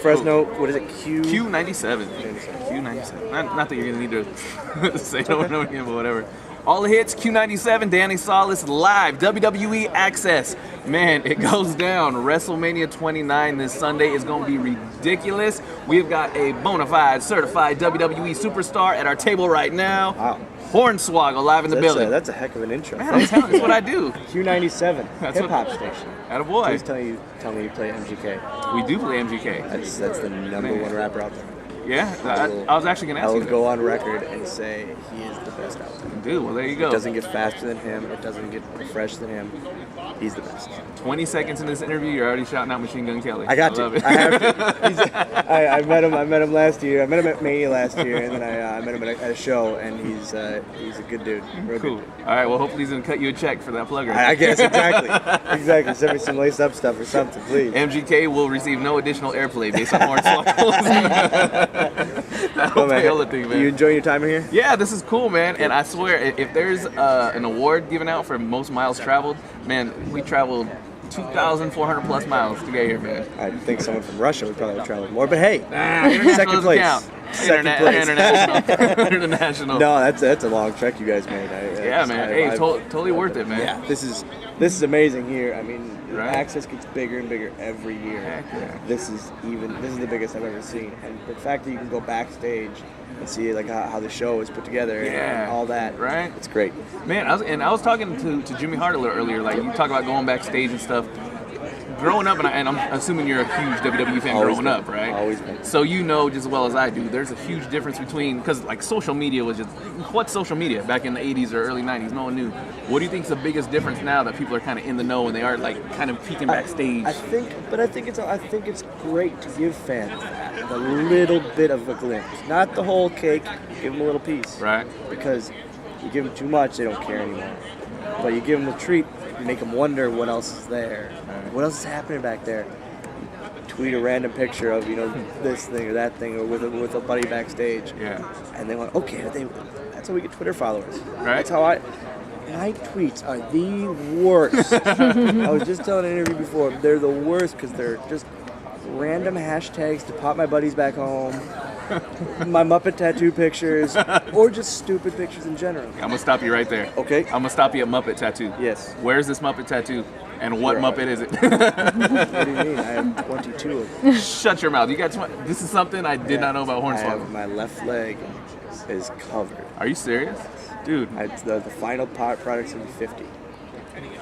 Fresno, what is it? Q97. Q97. Not that you're going to need to say it over and over again, but whatever. All the hits, Q97, Danny Salas live, WWE Axxess. Man, it goes down. Wrestlemania 29 this Sunday is going to be ridiculous. We've got a bona fide, certified WWE Superstar at our table right now. Wow. Hornswaggle live in the building. That's a heck of an intro. Man, I'm telling you, that's what I do. Q97, hip-hop station. Attaboy. Please tell me you play MGK. We do play MGK. That's the number one rapper out there. Yeah, I was actually going to ask you. I will go on record and say he is the best out there. Dude, well, there you go. It doesn't get faster than him. It doesn't get fresh than him. He's the best. 20 seconds in this interview, you're already shouting out Machine Gun Kelly. I got to. Love it. I have to. I met him last year. I met him at Mania last year, and then I met him at a show, and he's a good dude. Real cool. Good dude. All right, well, hopefully he's going to cut you a check for that plug. I guess, exactly. Exactly. Send me some lace-up stuff or something, please. MGK will receive no additional airplay based on Hornswaggle. Oh, man. You enjoying your time in here? Yeah, this is cool, man. And I swear, if there's an award given out for most miles traveled, man, we traveled 2,400 plus miles to get here, man. I think someone from Russia would probably have traveled more, but hey, second place. place. Count. International. No, that's a long trek you guys made. Man. Totally worth it, man. Yeah, this is amazing here. I mean, right? Axxess gets bigger and bigger every year. Yeah. This is the biggest I've ever seen, and the fact that you can go backstage and see like how the show is put together and all that, right? It's great. Man, I was talking to Jimmy Hart a little earlier. Like, you talk about going backstage and stuff. Growing up, and I'm assuming you're a huge WWE fan growing up, right? Always been. So you know just as well as I do, there's a huge difference between, because like social media was just, what's social media back in the 80s or early 90s? No one knew. What do you think is the biggest difference now that people are kind of in the know and they are like kind of peeking backstage? I think it's great to give fans that, a little bit of a glimpse, not the whole cake. Give them a little piece, right? Because you give them too much, they don't care anymore. But you give them a treat, you make them wonder what else is there, what else is happening back there. Tweet a random picture of this thing or that thing, or with a buddy backstage. Yeah. And they want that's how we get Twitter followers. Right. That's how my tweets are the worst. I was just telling an interview before, they're the worst because they're just random hashtags to pop my buddies back home. My Muppet tattoo pictures, or just stupid pictures in general. I'm gonna stop you right there. Okay. I'm gonna stop you at Muppet tattoo. Yes. Where's this Muppet tattoo? And what Muppet is it? What do you mean? I have 22 of them. Shut your mouth. You got 20. This is something I did not know about Hornswaggle. My left leg is covered. Are you serious? Dude. The final product's gonna be 50.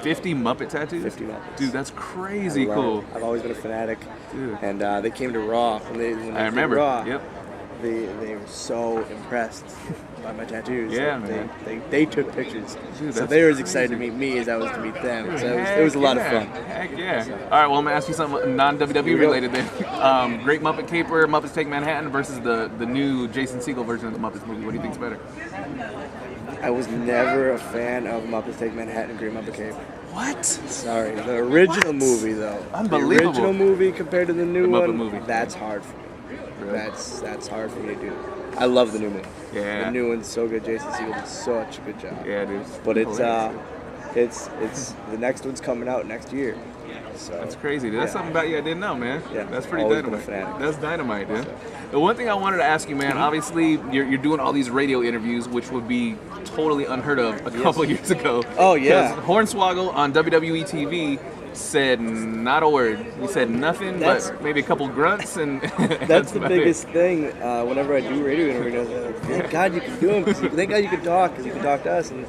50 Muppet tattoos? 50 Muppets. Dude, that's crazy cool. I've always been a fanatic. Dude. And they came to Raw. When I remember. Raw, Yep. They were so impressed by my tattoos. Yeah, man. man. They took pictures. Dude, so they were as excited to meet me as I was to meet them. So it was a lot of fun. Heck yeah. All right, well, I'm going to ask you something non-WWE related then. Great Muppet Caper, Muppets Take Manhattan versus the new Jason Segel version of the Muppets movie. What do you think's better? I was never a fan of Muppets Take Manhattan and Great Muppet Caper. What? Sorry. The original movie, though. Unbelievable. The original movie compared to the new Muppet one, movie. That's hard for me. Really? That's hard for me to do. I love the new movie. Yeah. The new one's so good. Jason Segel did such a good job. Yeah, dude. But it's the next one's coming out next year. So that's crazy, dude. That's something about you I didn't know, man. Yeah. That's pretty Always dynamite. been a fanatic. That's dynamite, dude. The one thing I wanted to ask you, man, obviously you're doing all these radio interviews, which would be totally unheard of a couple years ago. Oh, yeah. Hornswaggle on WWE TV said not a word. He said nothing but maybe a couple grunts, and that's the biggest thing. Whenever I do radio interviews, thank God you can do them. Thank God you can talk, because you can talk to us, and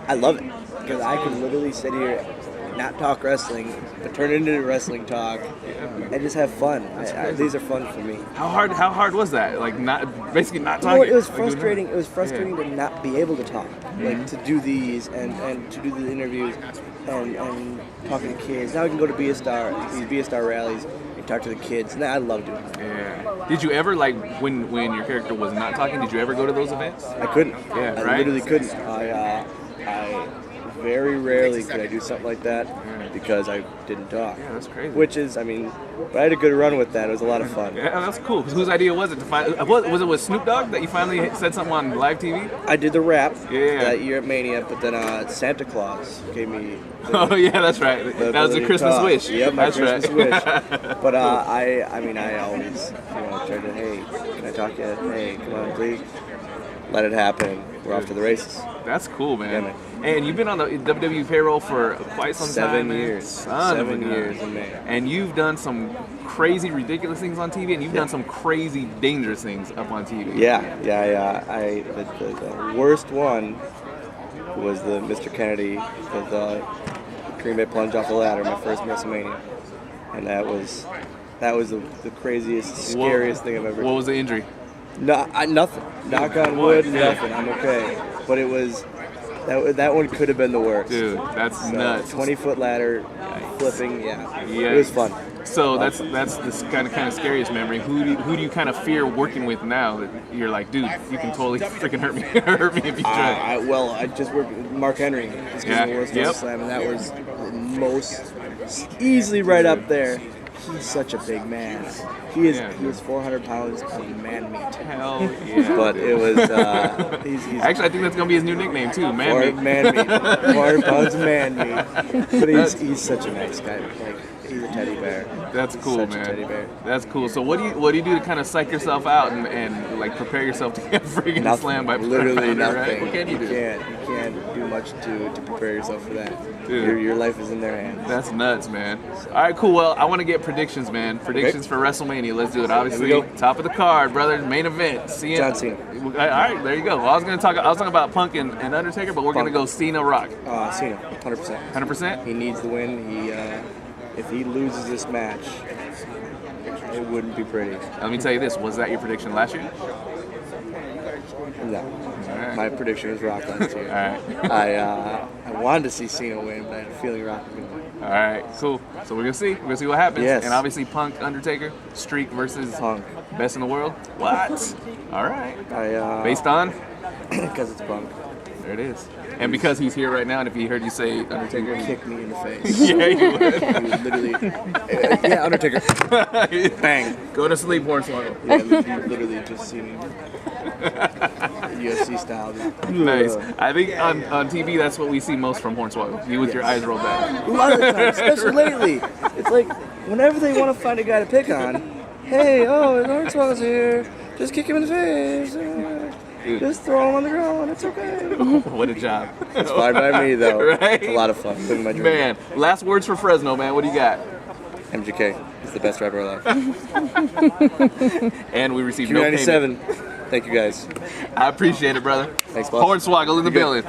I love it because I can literally sit here, not talk wrestling, but turn it into wrestling talk, and just have fun. These are fun for me. How hard was that? Like basically not talking. Well, it was frustrating. It was frustrating to not be able to talk, like to do these and to do the interviews and talking to kids. Now I can go to Be a Star, these Be a Star rallies, and talk to the kids. And I love doing that. Yeah. Did you ever, like, when your character was not talking, did you ever go to those events? I couldn't. Yeah, I right? literally couldn't. I very rarely could I do something like that because I didn't talk. Yeah, that's crazy. Which is, I mean, but I had a good run with that. It was a lot of fun. Yeah, that's cool. Whose idea was it to find? Was it with Snoop Dogg that you finally said something on live TV? I did the rap Yeah. that year at Mania, but then Santa Claus gave me. Oh yeah, that's right. That was the Christmas wish. Yep, my that's Christmas right. wish. But I mean, I always, tried to, hey, can I talk to you? Hey, come on, please. Let it happen. We're off to the races. That's cool, man. Yeah, man. And you've been on the WWE payroll for quite some time, 7 man. years. Son of a 7 gun. years in May. And you've done some crazy, ridiculous things on TV, and you've done some crazy, dangerous things up on TV. Yeah. The worst one was the Mr. Kennedy with the Green Bay plunge off the ladder, my first WrestleMania, and that was the craziest, scariest thing I've ever. What was the injury? No, nothing. Knock on wood, nothing. I'm okay. But it was that one could have been the worst. Dude, that's nuts. 20-foot ladder, flipping. Yeah, it was fun. So that's this kind of scariest memory. Who do you kind of fear working with now? That you're like, dude, you can totally freaking hurt me if you try. I just worked with Mark Henry. This was the worst slam, and that was the most easily right up there. He's such a big man. He is 400 pounds of man meat. Hell yeah. But it was he's actually, I think that's gonna be his new nickname too, man meat. Man meat. 400 pounds of man meat. But he's such a nice guy. Like, he's a teddy bear. That's cool, such man. A teddy bear. That's cool. So what do you do to kind of psych yourself out and like prepare yourself to get freaking slammed by literally nothing. Right? What can you do? You can't do much to prepare yourself for that. Dude. Your life is in their hands. That's nuts, man. All right, cool. Well, I want to get predictions, man. Predictions for WrestleMania. Let's do it. Obviously, top of the card, brother. Main event. John Cena. All right, there you go. Well, I was talking about Punk and Undertaker, but we're gonna go Cena Rock. Cena, 100%. 100%. He needs the win. If he loses this match, it wouldn't be pretty. Let me tell you this. Was that your prediction last year? No. My prediction was Rock last year. All right. I wanted to see Cena win, but I had a feeling Rock was going to win. All right, cool. So we're gonna see. We're gonna see what happens. Yes. And obviously, Punk, Undertaker, streak versus Punk. Best in the world. What? All right. Based on? Because it's Punk. There it is. And because he's here right now, and if he heard you say Undertaker, he'd kick me in the face. Yeah, you would. He would literally. Yeah, Undertaker. Bang. Go to sleep, Hornswaggle. Yeah, you literally just see me. UFC style. Nice. I think on TV, that's what we see most from Hornswaggle. You with your eyes rolled back. A lot of times, especially lately. It's like, whenever they want to find a guy to pick on, hey, Hornswaggle's here. Just kick him in the face. Dude. Just throw him on the ground. It's okay. What a job. Inspired by me, though. Right? It's a lot of fun. Living my dream. Man, last words for Fresno, man. What do you got? MGK is the best rapper alive. And we received no payment. Q97. Thank you, guys. I appreciate it, brother. Thanks, boss. Hornswaggle in the building.